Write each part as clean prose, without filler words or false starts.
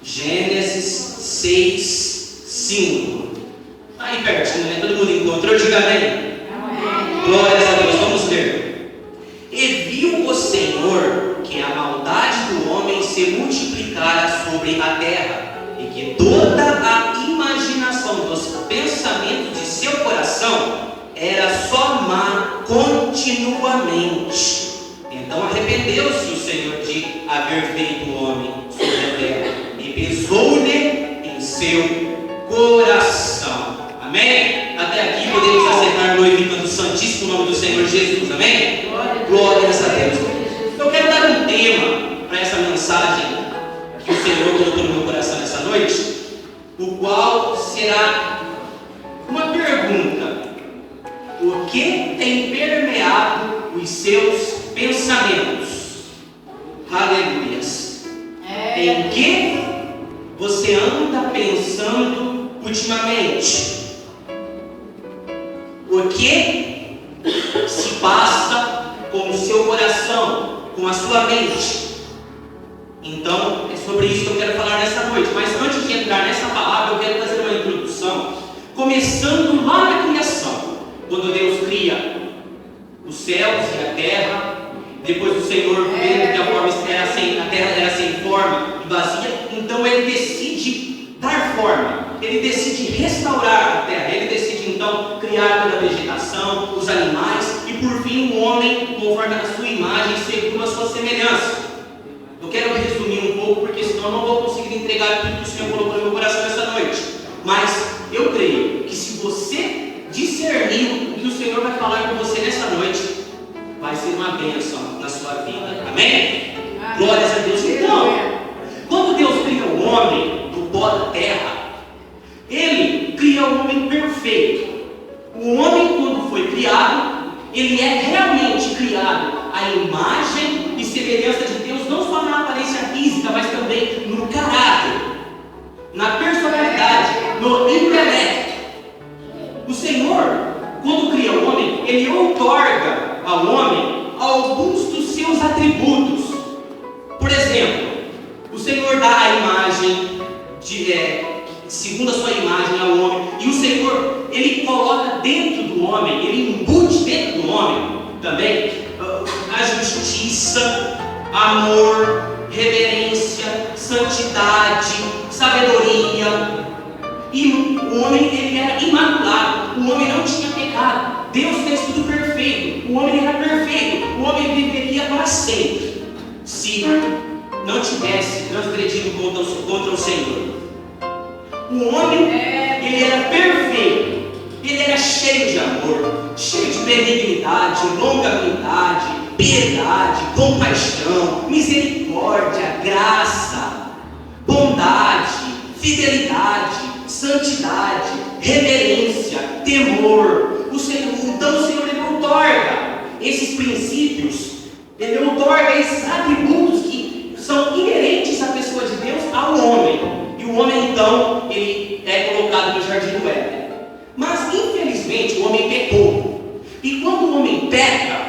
Gênesis 6:5. Aí pertinho, né? Todo mundo encontrou, diga amém. Glórias a Deus, vamos ler. E viu o Senhor que a maldade do homem se multiplicara sobre a terra, e que toda a imaginação dos pensamentos de seu coração era só má continuamente. Então arrependeu-se o Senhor de haver feito o homem sobre a terra, e pesou-lhe em seu coração. Amém? Até aqui podemos aceitar glorificando o santíssimo nome do Senhor Jesus. Amém? Glórias a Deus. Eu quero dar um tema para essa mensagem que o Senhor colocou no meu coração nessa noite, o qual será uma pergunta: o que tem permeado os seus pensamentos? Aleluias. Em que você anda pensando ultimamente? O que se passa com o seu coração, com a sua mente? Então, é sobre isso que eu quero falar nessa noite. Mas antes de entrar nessa palavra, eu quero fazer uma introdução, começando lá na criação, quando Deus cria os céus e a terra. Depois o Senhor vendo que a terra era sem forma e vazia, então Ele decide dar forma, Ele decide restaurar a terra, Ele decide então criar toda a vegetação, os animais e por fim o homem conforme a sua imagem, segundo a sua semelhança. Eu quero resumir um pouco, porque senão eu não vou conseguir entregar tudo que o Senhor colocou no meu coração nessa noite. Mas eu creio que se você discernir o que o Senhor vai falar com você nessa noite, vai ser uma bênção na sua vida. Amém? Glórias a Deus. Então, quando Deus cria o homem do pó da terra, Ele cria o homem perfeito. O homem, quando foi criado, ele é realmente criado à imagem e semelhança de Deus, não só na aparência física, mas também no caráter, na personalidade, no intelecto. O Senhor, quando cria o homem, Ele outorga ao homem alguns dos seus atributos. Por exemplo, o Senhor dá a imagem segundo a sua imagem ao homem, e o Senhor, Ele coloca dentro do homem, Ele embute dentro do homem também a justiça, amor, reverência, santidade, sabedoria. E o homem, ele era imaculado, o homem não tinha pecado, Deus fez tudo perfeito, o homem era perfeito, o homem viveria para sempre, se não tivesse transgredido contra o Senhor. O homem, ele era perfeito, ele era cheio de amor, cheio de benignidade, longanimidade, piedade, compaixão, misericórdia, graça, bondade, fidelidade, santidade, reverência, temor. Então o Senhor, Ele outorga esses princípios, Ele outorga esses atributos que são inerentes à pessoa de Deus ao homem. E o homem então, ele é colocado no jardim do Éden. Mas infelizmente o homem pecou. E quando o homem peca,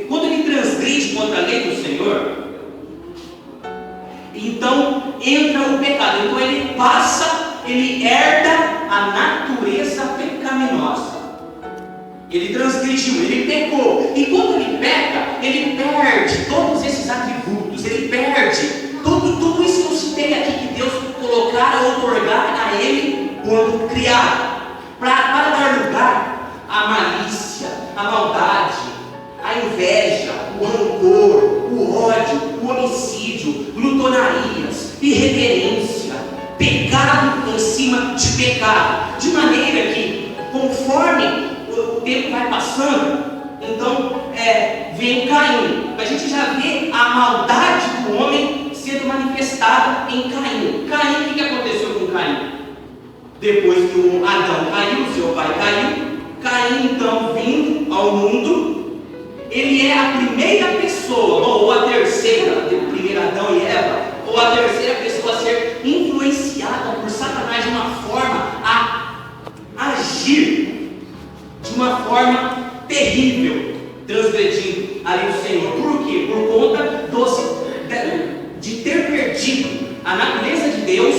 quando ele transgride contra a lei do Senhor, então entra o pecado. Então ele herda a natureza pecaminosa. Ele transgrediu, ele pecou. E quando ele peca, ele perde todos esses atributos, ele perde tudo isso que eu citei aqui, que Deus colocara, outorgar a ele quando criado, para dar lugar à malícia, à maldade, à inveja, o rancor, o ódio, o homicídio, glutonarias, irreverência, pecado em cima de pecado, de maneira que, conforme o tempo vai passando, então vem Caim. A gente já vê a maldade do homem sendo manifestada em Caim. Caim, o que aconteceu com Caim? Depois que o Adão caiu, seu pai caiu, Caim então vindo ao mundo, ele é a primeira pessoa, ou a terceira, primeiro Adão e Eva, ou a terceira pessoa a ser influenciada por Satanás de uma forma a agir de uma forma terrível, transgredindo ali o Senhor. Por quê? Por conta de ter perdido a natureza de Deus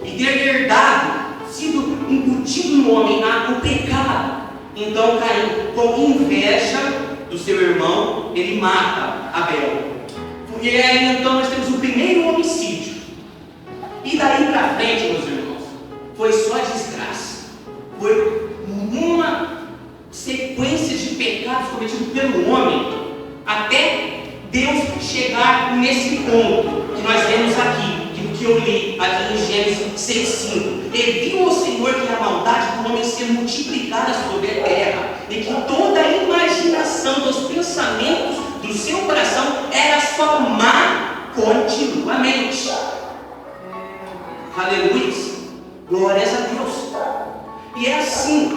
e ter herdado, sido embutido no homem o pecado. Então Caim, com inveja do seu irmão, ele mata Abel. E aí então nós temos o primeiro homicídio. E daí para frente, meus irmãos, foi só desgraça. Foi uma sequência de pecados cometidos pelo homem, até Deus chegar nesse ponto que nós vemos aqui, que eu li aqui em Gênesis 6,5. E viu o Senhor que a maldade do homem ser multiplicada sobre a terra, e que toda a imaginação dos pensamentos do seu coração era só má continuamente. Aleluia, glórias a Deus. E é assim que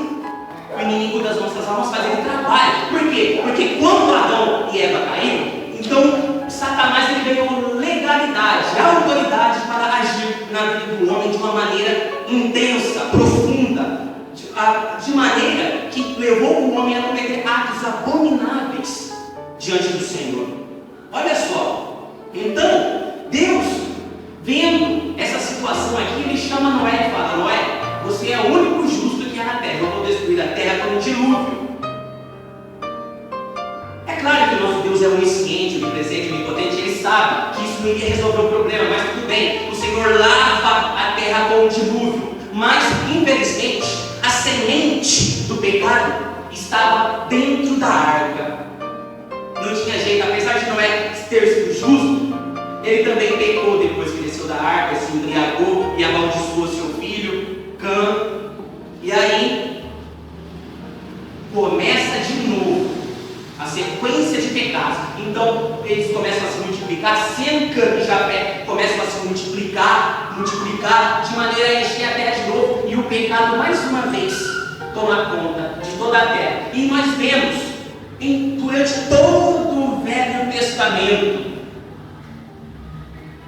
o inimigo das nossas almas faz ele trabalho. Por quê? Porque quando Adão e Eva caíram, então Satanás ele ganhou legalidade, autoridade para agir na vida do homem de uma maneira intensa, profunda, de maneira que levou o homem a cometer atos abomináveis diante do Senhor. Olha só, então Deus, vendo essa situação aqui, ele chama Noé e fala: Noé, você é o único justo que há na terra, eu vou destruir a terra com um dilúvio. É claro que o nosso Deus é onisciente, onipresente, onipotente, ele sabe que isso não iria resolver o problema, mas tudo bem, o Senhor lava a terra com um dilúvio. Mas, infelizmente, a semente do pecado estava dentro da arca. Não tinha jeito, apesar de Noé ter sido justo, ele também pecou depois que desceu da arca, se embriagou e amaldiçoou seu filho, Cã. E aí, começa de novo a sequência de pecados. Então eles começam a se multiplicar, Sem, Cã e Jafé começam a se multiplicar, de maneira a encher a terra de novo, e o pecado mais uma vez toma conta de toda a terra. E nós vemos durante todo o Velho Testamento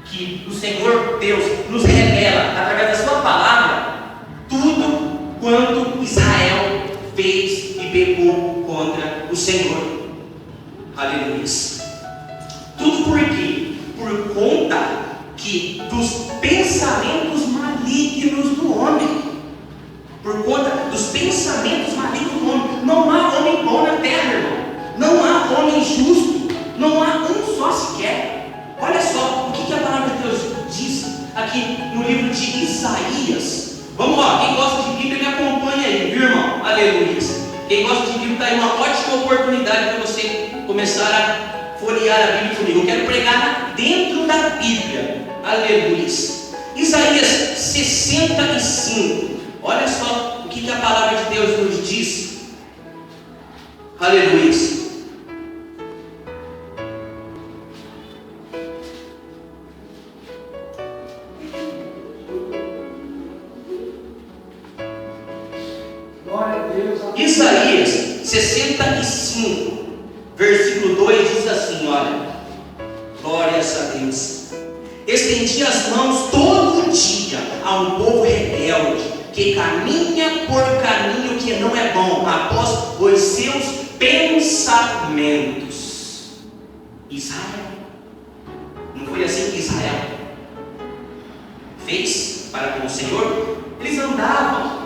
que o Senhor Deus nos revela através da sua palavra tudo quanto Israel fez e pecou contra o Senhor. Aleluia. Tudo por quê? Por conta que dos pensamentos malignos do homem. Por conta dos pensamentos malignos do homem. Não há homem bom na terra, irmão. Não há homem justo. Não há um só sequer. Olha só o que a palavra de Deus diz aqui no livro de Isaías. Vamos lá, quem gosta de Bíblia me acompanha aí, viu, irmão? Aleluia. Quem gosta de Bíblia está aí uma ótima oportunidade para você começar a folhear a Bíblia comigo. Eu quero pregar dentro da Bíblia. Aleluia. Isaías 65. Olha só o que a palavra de Deus nos diz. Aleluia. Isaías 65, versículo 2 diz assim: olha, glórias a Deus. Estendi as mãos todo dia a um povo rebelde, que caminha por caminho que não é bom, após os seus pensamentos. Israel, não foi assim que Israel fez para com o Senhor? Eles andavam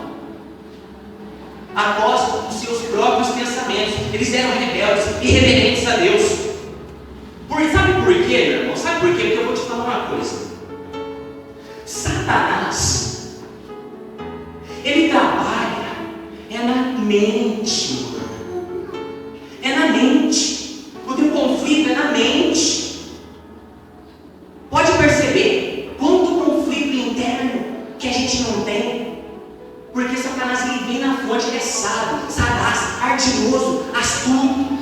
após os seus próprios pensamentos. Eles eram rebeldes, irreverentes a Deus. Sabe por quê, meu irmão? Sabe por quê? Porque eu vou te falar uma coisa. Satanás, ele trabalha na mente, é na mente. O teu conflito é na mente. Pode perceber quanto conflito interno que a gente não tem. Porque Satanás ele vem na fonte, ele é sábio, sagaz, ardiloso, astuto.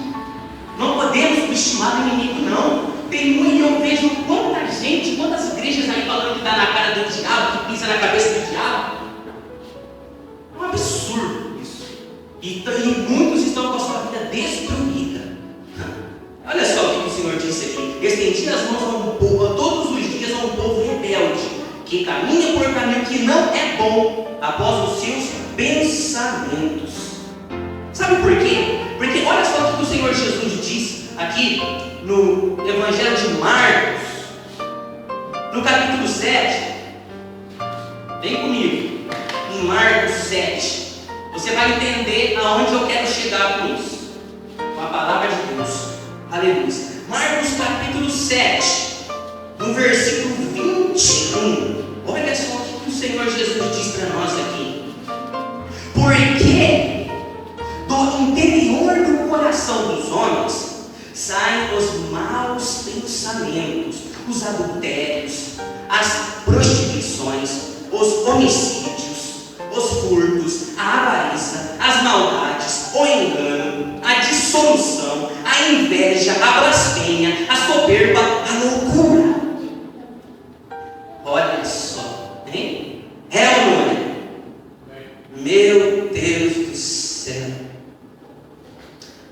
Não podemos subestimar o inimigo, não. Tem muito, e eu vejo quanta gente, quantas igrejas aí falando que dá na cara do diabo, que pisa na cabeça do diabo. É um absurdo isso. E muitos estão com a sua vida destruída. Olha só o que o Senhor disse aqui: estendi as mãos a um povo, todos os dias a um povo rebelde, que caminha por caminho que não é bom, após os seus pensamentos. Sabe por quê? Porque olha só o que o Senhor Jesus diz aqui no Evangelho de Marcos, no capítulo 7, 7. Você vai entender aonde eu quero chegar com isso, com a palavra de Deus. Aleluia. Marcos capítulo 7, no versículo 21. Olha só o que o Senhor Jesus diz para nós aqui. Porque do interior do coração dos homens saem os maus pensamentos, os adultérios, as prostituições, os homicídios, os furtos, a avareza, as maldades, o engano, a dissolução, a inveja, a blasfêmia, a soberba, a loucura. Olha só, hein? É ou não é? Meu Deus do céu.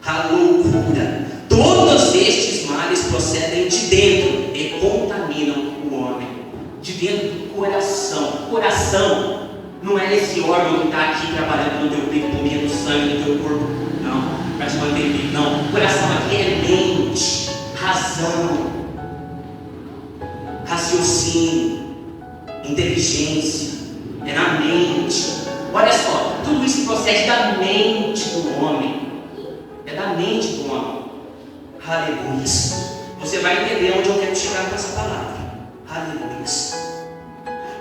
A loucura. Todos estes males procedem de dentro e contaminam o homem. De dentro do coração. Coração não é esse órgão que está aqui trabalhando no teu peito, comendo sangue do teu corpo. Não, para te manter vivo. Não. Coração aqui é mente, razão, raciocínio, inteligência. É na mente. Olha só, tudo isso procede da mente do homem. É da mente do homem. Aleluia. Você vai entender onde eu quero chegar com essa palavra. Aleluia.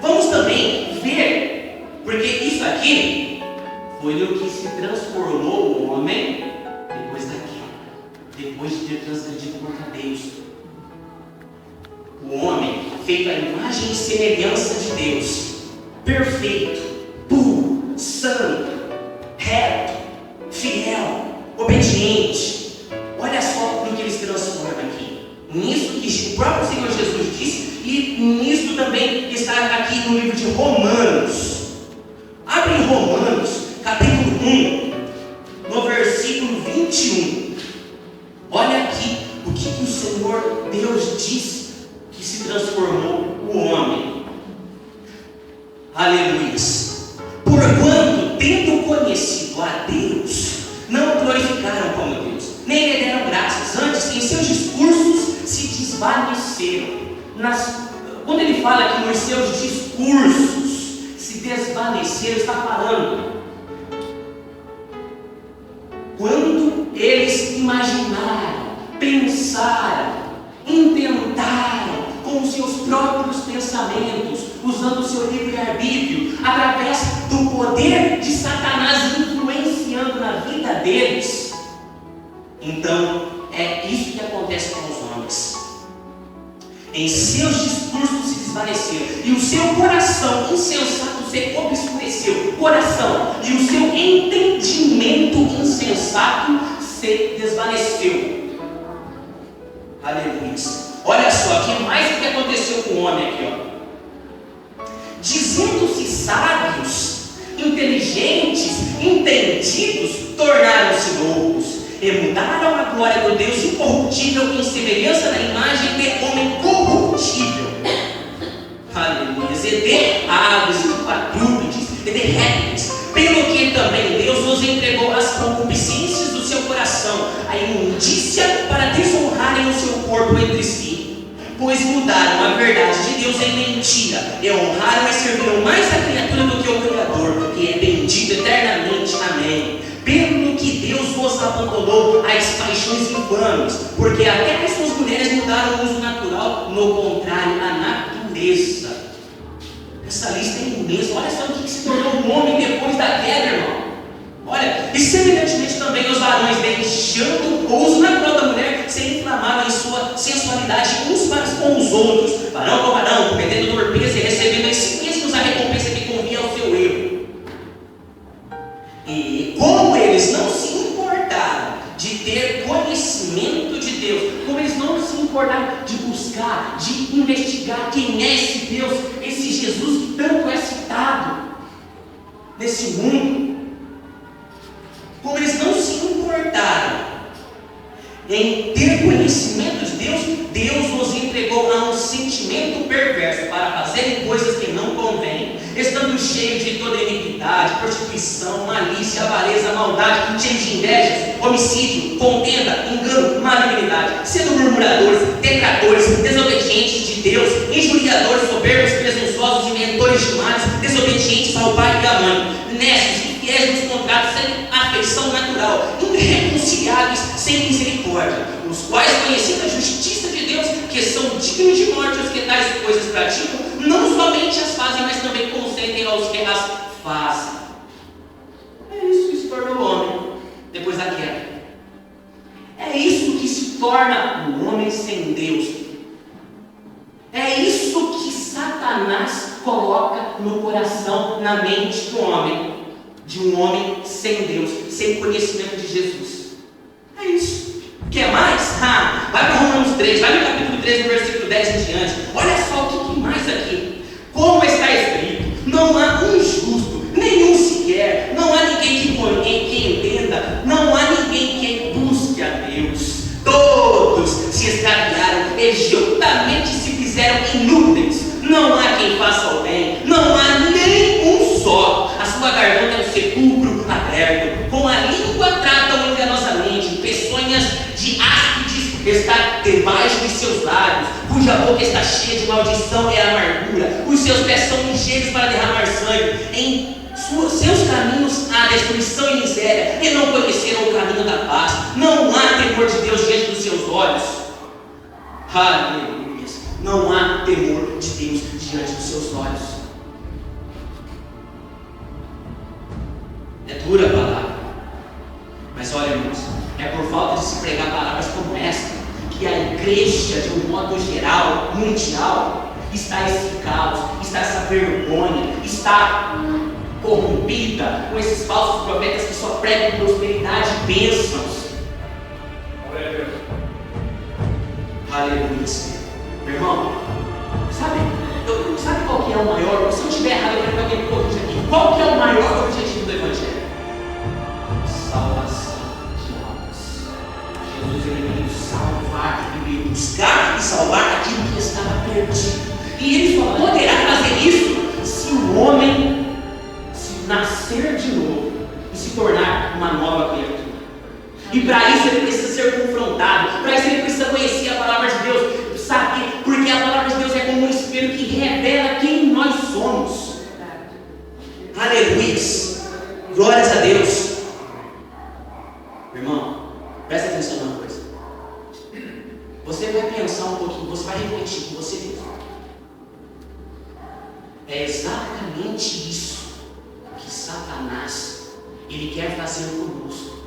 Vamos também ver, porque isso aqui foi no que se transformou o homem depois da queda, depois de ter transgredido contra Deus. O homem, feito à imagem e semelhança de Deus, perfeito, puro, santo, reto, fiel, obediente. Olha só no que ele se transforma aqui. Nisso que o próprio Senhor Jesus disse, e nisso também que está aqui no livro de Romanos. Abre em Romanos, capítulo 1, no versículo 21. Olha aqui o que o Senhor Deus diz que se transformou o homem. Aleluia. Porquanto, tendo conhecido a Deus, não o glorificaram como Deus, nem lhe deram graças, antes em seus discursos se desvaneceram. Quando ele fala que nos seus discursos se desvaneceram, está falando quando eles imaginaram, pensaram, intentaram com os seus próprios pensamentos, usando o seu livre-arbítrio, através do poder de Satanás influenciando na vida deles. Então, é isso que acontece com os homens. Em seus discursos se desvaneceram, e o seu coração insensato se obscureceu. Coração, e o seu entendimento insensato se desvaneceu. Aleluia. Olha só, aqui mais o que aconteceu com o homem aqui, ó. Dizendo-se sábios, inteligentes, entendidos, tornaram-se loucos, e mudaram a glória do Deus incorruptível em semelhança da imagem de homem corruptível. Aleluia. E de aves, e de quadrúpedes, e de répteis, pelo que também Deus os entregou às concupiscências do seu coração, a imundícia, para desonrarem o seu corpo entre si. Pois mudaram a verdade de Deus em mentira, e honraram e serviram mais a criatura do que o Criador, que é bendito eternamente. Amém. Pelo que Deus vos abandonou às paixões infames, porque até as suas mulheres mudaram o uso natural, no contrário, a natureza. Essa lista é imensa. Olha só o que se tornou o homem depois da queda, irmão. Olha, e semelhantemente também os varões, deixando o uso natural da mulher, se inflamavam em sua sensualidade uns para com os outros, varão com varão, cometendo torpeza e recebendo em si mesmos a recompensa que convinha ao seu erro. E como eles não se importaram de ter conhecimento de Deus, como eles não se importaram de buscar, de investigar quem é esse Deus, esse Jesus que tanto é citado nesse mundo, como eles não se importaram em ter conhecimento de Deus, Deus os entregou a um sentimento perverso para fazerem coisas que não convêm, estando cheio de toda iniquidade, prostituição, malícia, avareza, maldade, cheio de invejas, homicídio, contenda, engano, malignidade, sendo murmuradores, detratores, desobedientes de Deus, injuriadores, soberbos, presunçosos, inventores de males, desobedientes ao pai e à mãe, nestes, infiéis nos contratos, sem afeição natural, irreconciliáveis, sem misericórdia, os quais, conhecendo a justiça de Deus, que são dignos de morte os que tais coisas praticam, não somente as fazem, mas também consentem aos que as fazem. É isso que se torna o homem depois da queda. É isso que se torna o homem sem Deus. É isso que Satanás coloca no coração, na mente do homem, de um homem sem Deus, sem conhecimento de Jesus. É isso. Quer mais? Vai para Romanos 3, vai no capítulo 3, no versículo 10 em diante. Olha só o que mais aqui. Como está escrito: não há um justo, nenhum sequer, não há ninguém que entenda, não há ninguém que busque a Deus. Todos se extraviaram e juntamente se fizeram inúteis. Não há quem faça o bem, não há nem um só. A sua garganta é um sepulcro aberto, com a língua tratam enganosamente, peçonhas de áspides está debaixo de seus lábios, cuja boca está cheia de maldição e amargura, os seus pés são ligeiros para derramar sangue, em seus caminhos há destruição e miséria, e não conheceram o caminho da paz. Não há temor de Deus diante dos seus olhos. Aleluia. Não há temor de Deus diante dos seus olhos. É dura a palavra, mas olha, irmãos, é por falta de se pregar palavras como esta que a igreja, de um modo geral, mundial, está esse caos, está essa vergonha, está corrompida com esses falsos profetas que só pregam prosperidade e bênçãos. Aleluia. Meu irmão, sabe qual que é o maior? Se eu estiver errado, eu quero que alguém me corrija aqui. Qual que é o maior objetivo do Evangelho? Salvação de almas. Jesus, ele veio salvar, ele veio buscar e salvar aquilo que estava perdido. E ele só poderá fazer isso se o homem se nascer de novo e se tornar uma nova criatura. E para isso ele precisa ser confrontado, para isso ele precisa conhecer a palavra de Deus, sabe? Porque a palavra de Deus é como um espelho que revela quem nós somos. Aleluia! Glórias a Deus. Irmão, presta atenção numa coisa. Você vai pensar um pouquinho, você vai refletir com você mesmo. É exatamente isso que Satanás ele quer fazer conosco.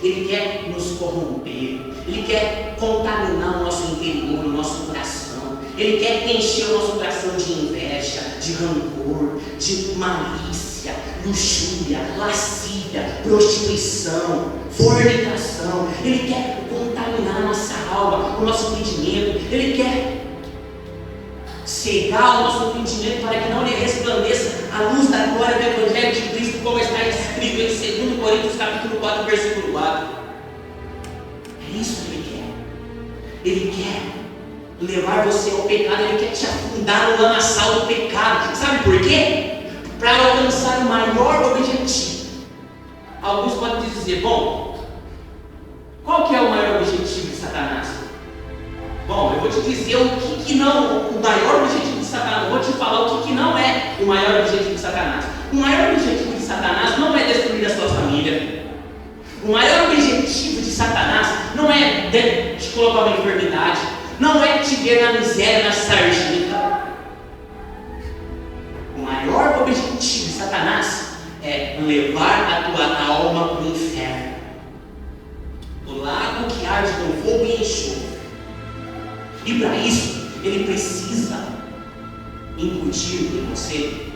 Ele quer nos corromper, ele quer contaminar o nosso interior, o nosso coração. Ele quer encher o nosso coração de inveja, de rancor, de malícia, luxúria, lascívia, prostituição, fornicação. Ele quer contaminar a nossa alma, o nosso entendimento. Ele quer cegar o nosso entendimento para que não lhe resplandeça a luz da glória do Evangelho de Cristo, como está escrito em 2 Coríntios capítulo 4, versículo 4. É isso que ele quer. Ele quer levar você ao pecado, ele quer te afundar no lamaçal do pecado. Sabe por quê? Para alcançar o maior objetivo. Alguns podem dizer, bom, qual que é o maior objetivo de Satanás? Bom, eu vou te dizer o que não, o maior objetivo de Satanás. Eu vou te falar o que não é o maior objetivo de Satanás. O maior objetivo de Satanás não é destruir a sua família. O maior objetivo de Satanás não é te colocar uma enfermidade. Não é te ver na miséria, na sarjeta. O maior objetivo de Satanás é levar a tua alma para o inferno, o lago que arde com fogo e enxofre. E para isso, ele precisa incutir em você,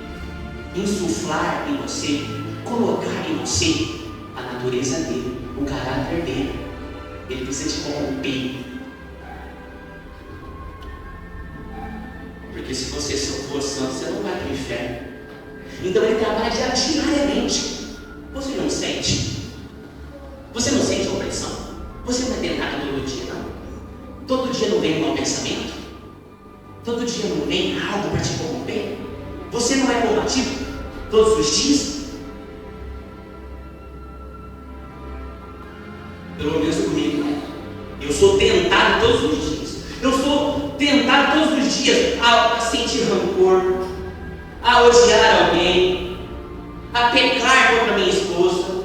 insuflar em você, colocar em você a natureza dele, o caráter dele. Ele precisa te corromper. Porque se você for santo, você não vai para o inferno. Então ele trabalha diariamente. Você não sente? Você não sente a opressão? Você não é tentado todo dia, não? Todo dia não vem um mau pensamento? Todo dia não vem algo para te corromper? Você não é contigo todos os dias? Pelo menos comigo, né? Eu sou tentado todos os dias. Eu sou tentado todos os dias a sentir rancor, a odiar alguém, a pecar contra minha esposa.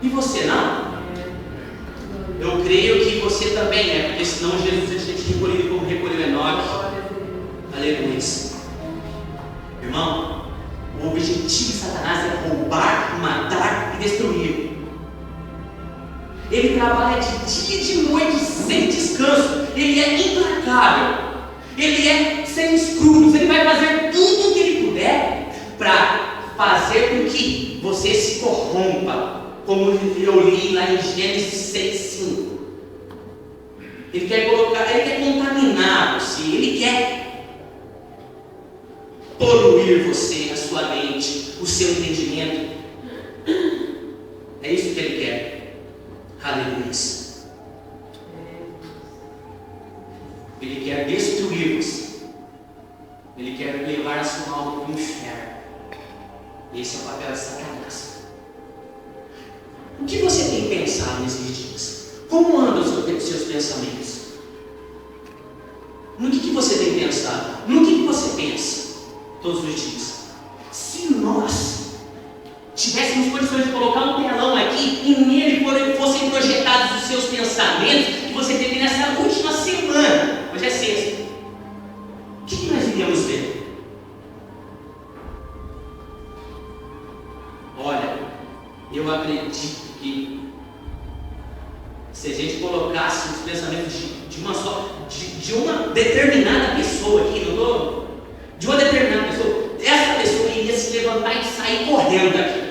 E você não? Eu creio que você também é, porque senão Jesus já tinha te recolhido como recolheu Enoque. Aleluia. Irmão, o objetivo de Satanás é roubar, matar e destruir. Ele trabalha de dia e de noite sem descanso. Ele é implacável. Ele é sem escrúpulos. Ele vai fazer tudo o que ele puder para fazer com que você se corrompa, como eu li lá em Gênesis 6:5. Ele quer contaminar você. Ele quer poluir você, a sua mente, o seu entendimento. É isso que ele quer. Aleluia. Ele quer destruir você. Ele quer levar a sua alma para o inferno. Esse é o papel de Satanás. O que você tem pensado nesses dias? Como andam os seus pensamentos? No que você tem pensado? No que você pensa todos os dias? Se nós tivéssemos condições de colocar um telão aqui e nele fossem projetados os seus pensamentos que você teve nessa última semana, hoje é sexta, o que nós iríamos ver? Olha, eu acredito que se a gente colocasse os pensamentos de uma determinada pessoa aqui, de uma determinada pessoa, essa pessoa iria se levantar e sair correndo daqui.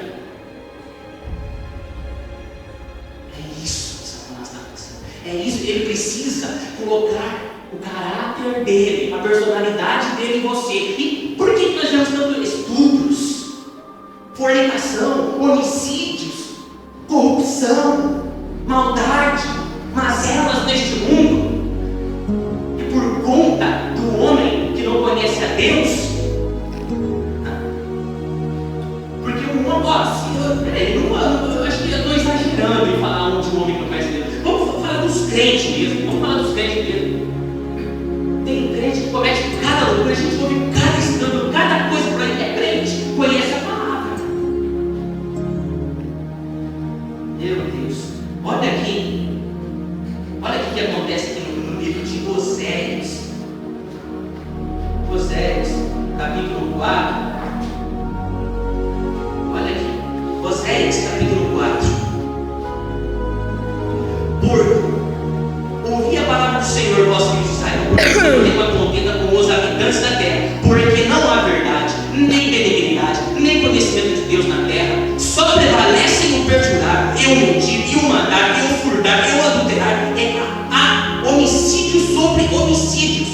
É isso que Satanás está fazendo. É isso, ele precisa colocar o caráter dele, a personalidade dele em você. E por que nós vemos tanto estupros, fornicação, homicídios, corrupção, maldade, mazelas neste mundo? E por conta do homem que não conhece a Deus. Porque o homem, eu acho que eu estou exagerando em falar de um homem que não conhece Deus. Vamos falar dos crentes mesmo. Tem crente que comete cada loucura, a gente ouve cada escândalo, cada coisa por aí. É crente, conhece a palavra. Meu Deus, olha aqui o que acontece aqui no livro de Oséias. Oséias, capítulo 4. Olha aqui, Oséias, capítulo 4. Ouvi a palavra do Senhor, vosso filho de Israel, porque o Senhor tem uma contenda com os habitantes da terra, porque não há verdade, nem benignidade, nem conhecimento de Deus na terra, só prevalecem o perjurar, e o mentir, e o matar, e o furtar, e o adulterar, há homicídios sobre homicídios.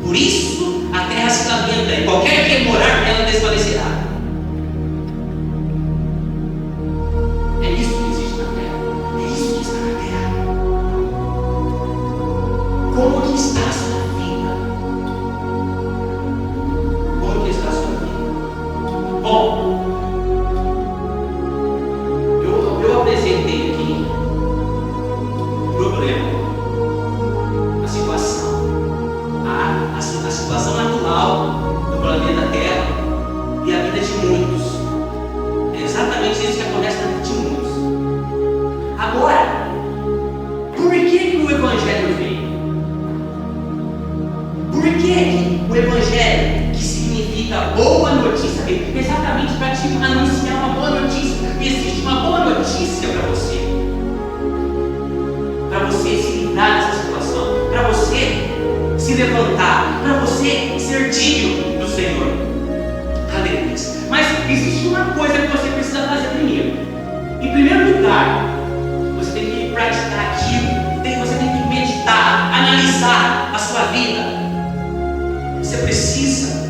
Por isso a terra se lamenta, e qualquer que morar nela desfalecerá. É isso que existe na terra, é isso que está na terra. Como que está a sua vida? Como que está a sua vida? Bom, eu apresentei aqui o problema, a situação, a situação atual do planeta Terra e a vida de muitos. É exatamente isso que acontece na vida de muitos. Agora, por que o Evangelho veio? Por que o Evangelho, que significa boa notícia, veio? Exatamente para te anunciar uma boa notícia. Existe uma boa notícia para você. Para você se livrar dessa situação. Para você se levantar. Para você ser digno do Senhor. Aleluia. Mas existe uma coisa que você precisa fazer primeiro. Em primeiro lugar, você tem que praticar aquilo. Você tem que meditar, analisar a sua vida. Você precisa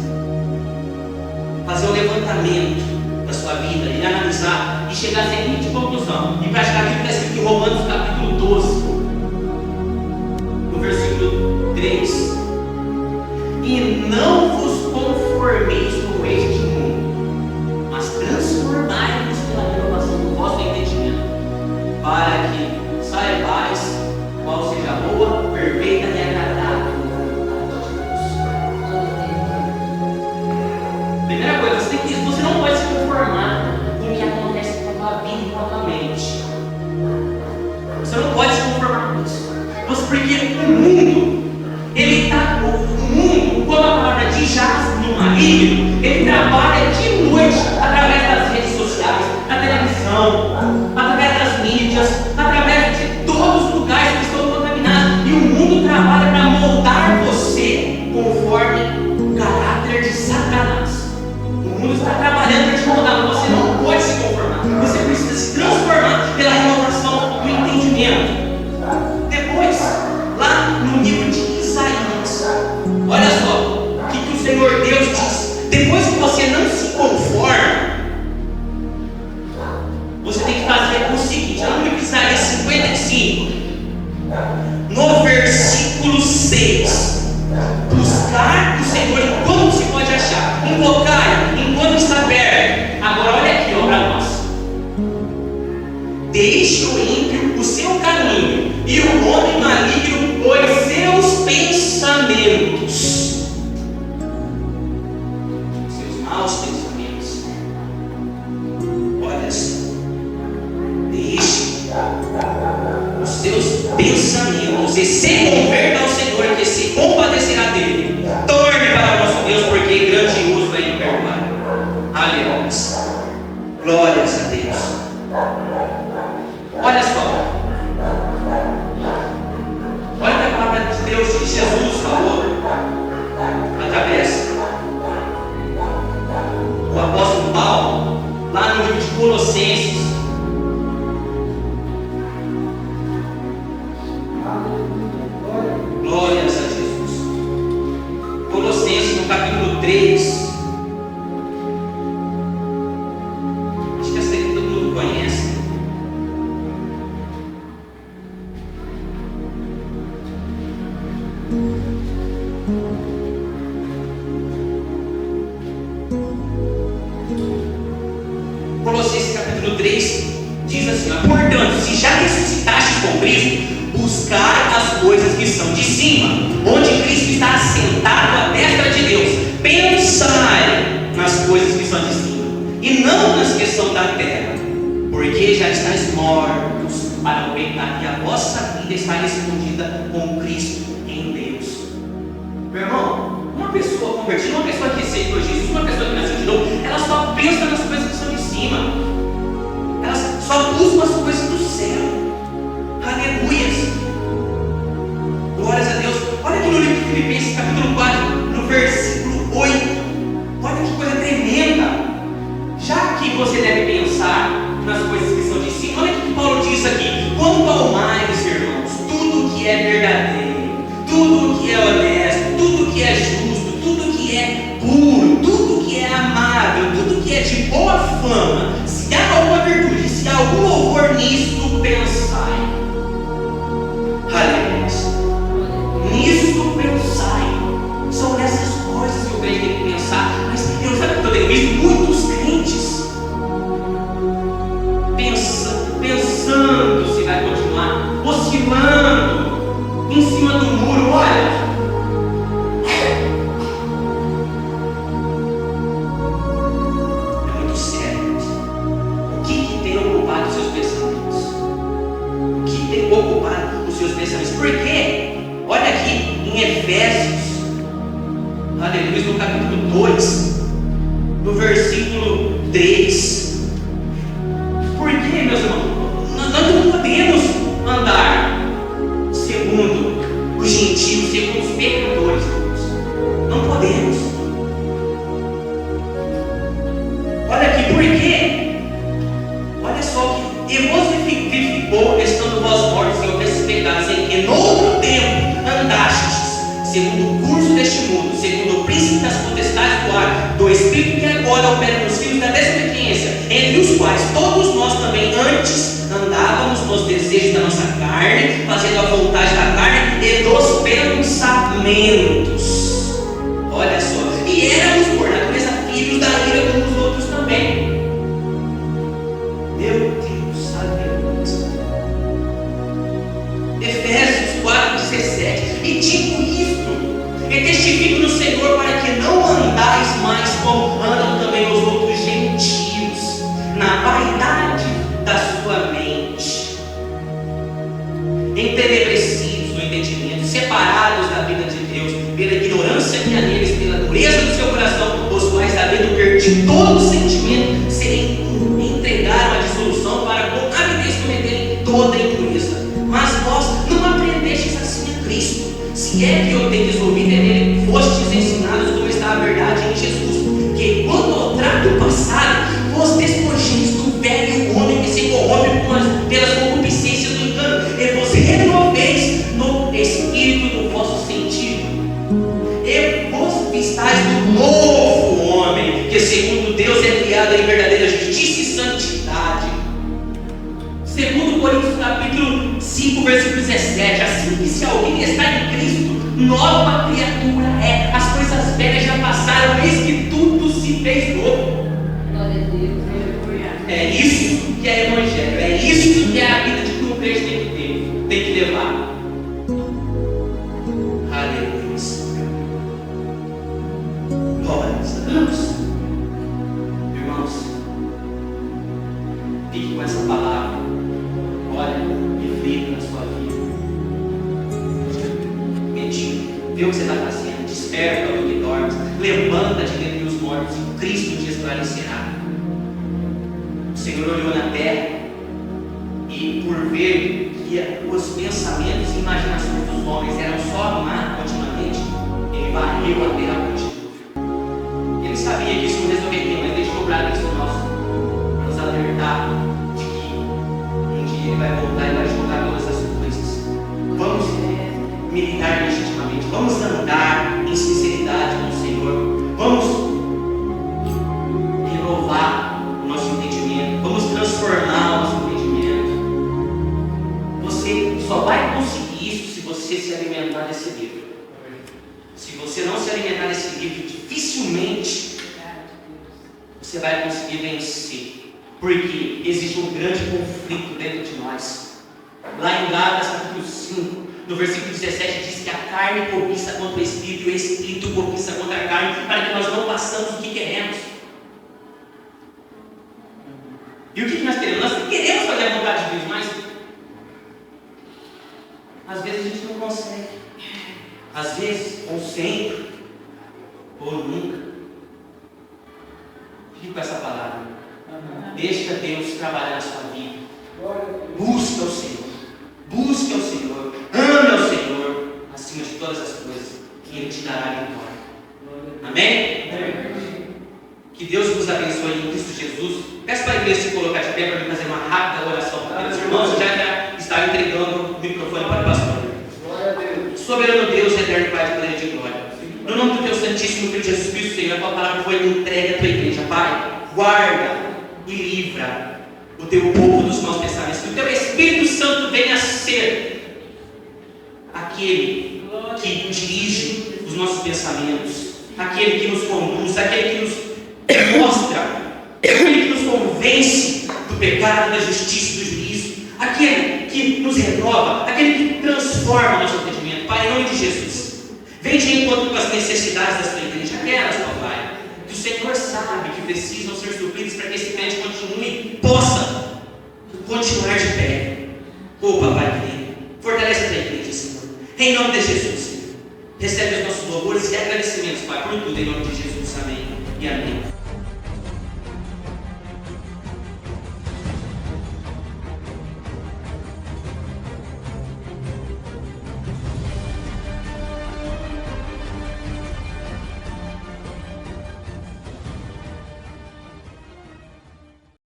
fazer um levantamento da sua vida e analisar e chegar à seguinte conclusão e praticar aquilo que está escrito em Romanos capítulo 12, no versículo 3. E não vos conformeis com Primeira coisa, você não pode se conformar com o que acontece com a tua vida e com a tua mente. Você não pode se conformar com isso. Porque o mundo, quando a palavra diz jaz no maligno, ele trabalha de noite através das redes sociais, da televisão, através das mídias, através de todos os lugares que estão contaminados. E o mundo trabalha para moldar você conforme o caráter de Satanás. O mundo está trabalhando para te moldar, mas você não pode se conformar. Você precisa se transformar pela renovação do entendimento. Depois, lá no livro de Isaías, olha só o que o Senhor Deus diz. Depois que você não se conforma, você tem que fazer o seguinte: lá no livro de Isaías 55, no versículo 6, buscar o Senhor enquanto se pode achar, invocar enquanto está perto. Agora olha aqui para nós: deixe o ímpio o seu caminho e o homem maligno os seus pensamentos, seus maus pensamentos. Olha só, deixe os seus pensamentos e se converta ao Senhor, que se compadecerá dele. Torne para o nosso Deus, porque grandioso é ele perdoar. Aleluia. Glórias a Deus. Olha só. Olha que a palavra de Deus que Jesus falou através do apóstolo Paulo, lá no livro de Colossenses. Glórias a Jesus. Colossenses, no capítulo 3. Acho que essa daqui todo mundo conhece. Colossenses capítulo 3 diz assim: portanto, se já ressuscitaste com Cristo, buscar as coisas que são de cima, onde Cristo está assentado à destra de Deus. Pensai nas coisas que são de cima, e não nas que são da terra, porque já estáis mortos para o pecado, e a vossa vida está escondida com Cristo em Deus. Meu irmão, uma pessoa convertida, uma pessoa que aceitou Jesus, uma pessoa que nasceu de novo, ela só pensa nas coisas que são de cima, ela só busca as coisas do céu. Aleluias. Glórias a Deus. Olha aqui no livro de Filipenses capítulo 4, no versículo 8. Olha que coisa tremenda. Já que você deve pensar nas coisas que são de cima, olha o que Paulo diz aqui: quanto ao mais, irmãos, tudo que é verdadeiro, tudo que é honesto, tudo que é justo, tudo que é puro, tudo que é amável, tudo que é de boa fama, se há alguma virtude, se há algum louvor, nisso pensai. Aleluia. Nisso pensai. São nessas coisas que o crente tem que pensar. Mas eu tenho visto muitos crentes pensando se vai continuar, oscilando em cima do muro. Olha, é muito sério. O que tem ocupado os seus pensamentos? O que tem ocupado os seus pensamentos? Por quê? Olha aqui em Efésios, aleluia, no capítulo 2, no versículo 3. Por quê, meus irmãos? Nós não podemos andar segundo os gentios, segundo os pecadores. Não podemos. Olha aqui, por quê? Olha só que e vos vivificou, estando vós mortos em outros pecados, em que no outro tempo andastes, segundo o curso deste mundo, segundo o príncipe das potestades do ar, do espírito que agora opera nos filhos da desobediência, entre os quais todos nós também antes andávamos nos desejos da nossa carne, fazendo a vontade da carne e dos pensamentos. Olha só, e éramos por natureza filhos da ira uns dos outros também. Meu Deus, aleluia. Efésios 4,17. E digo isto, e testifico no Senhor, para que não andais mais como andam também os outros gentios, na vaidade da sua mente, entenebrecidos no entendimento, separados da vida de Deus, pela ignorância que há neles, pela dureza do seu coração, os quais, havendo perdido todo o sentimento, se entregaram à dissolução para com avidez cometerem toda a impureza. Mas vós não aprendestes assim a Cristo, se é que o tendes ouvido e nele fostes ensinados como está a verdade em Jesus, que quando ao trato passado, vos despojeis do velho homem que se corrompe pelas concupiscências do engano, e vos renoveis no espírito do vosso sentido, e vos vistais do novo homem, que segundo Deus é criado em verdadeira justiça e santidade. Segundo Coríntios capítulo 5, versículo 17, assim que se alguém está em Cristo, nova criatura é, as coisas velhas já passaram, eis que tudo se fez novo. É isso que é evangelho, é isso que é a vida de que um crente tem que levar. Aleluia. Glórias a Deus. Irmãos, fique com essa palavra. Olha, reflita na sua vida. Medite, vê o que você está fazendo, desperta do que dorme, levanta-te dentre os mortos e Cristo te esclarecerá. O Senhor olhou na terra e, por ver que os pensamentos e imaginações dos homens eram só má continuamente, ele varreu a terra com dilúvio. Ele sabia que isso não resolveria, mas deixou para isso nos alertar de que um dia ele vai voltar e vai julgar todas as coisas. Vamos militar legitimamente, vamos andar em sinceridade com o Senhor, vamos renovar o nosso entendimento, vamos transformar o nosso entendimento. Você só vai conseguir isso se você se alimentar desse livro. Se você não se alimentar desse livro, dificilmente você vai conseguir vencer, porque existe um grande conflito dentro de nós. Lá em Gálatas capítulo 5, no versículo 17, diz que a carne cobiça contra o Espírito e o Espírito cobiça contra a carne, para que nós não façamos o que queremos. E o que nós queremos? Nós queremos fazer a vontade de Deus, mas às vezes a gente não consegue. Às vezes, ou sempre, ou nunca. Fique com essa palavra. Deixa Deus trabalhar na sua vida. Busca o Senhor. Busque ao Senhor. Ame ao Senhor acima de todas as coisas, que Ele te dará a vitória. Amém? Que Deus vos abençoe em Cristo Jesus. Peço para a igreja se colocar de pé para mim fazer uma rápida oração para Deus. Irmãos, eu já está entregando o microfone para o pastor. Soberano Deus, eterno Pai de poder e de glória, no nome do Teu Santíssimo Filho Jesus Cristo, Senhor, a Tua palavra foi entregue à Tua igreja. Pai, guarda e livra o Teu povo dos maus pensamentos. Que o Teu Espírito Santo venha a ser aquele que dirige os nossos pensamentos, aquele que nos conduz, aquele que nos mostra, aquele que nos convence do pecado, da justiça e do juízo, aquele que nos renova, aquele que transforma o nosso entendimento. Pai, em nome de Jesus, vem de encontro com as necessidades da sua igreja, aquelas, Pai, que o Senhor sabe que precisam ser supridas para que esse crente continue, possa continuar de pé. Papai querido, fortalece a tua igreja, Senhor, em nome de Jesus, Senhor. Recebe os nossos louvores e agradecimentos, Pai, por tudo, em nome de Jesus. Amém e amém.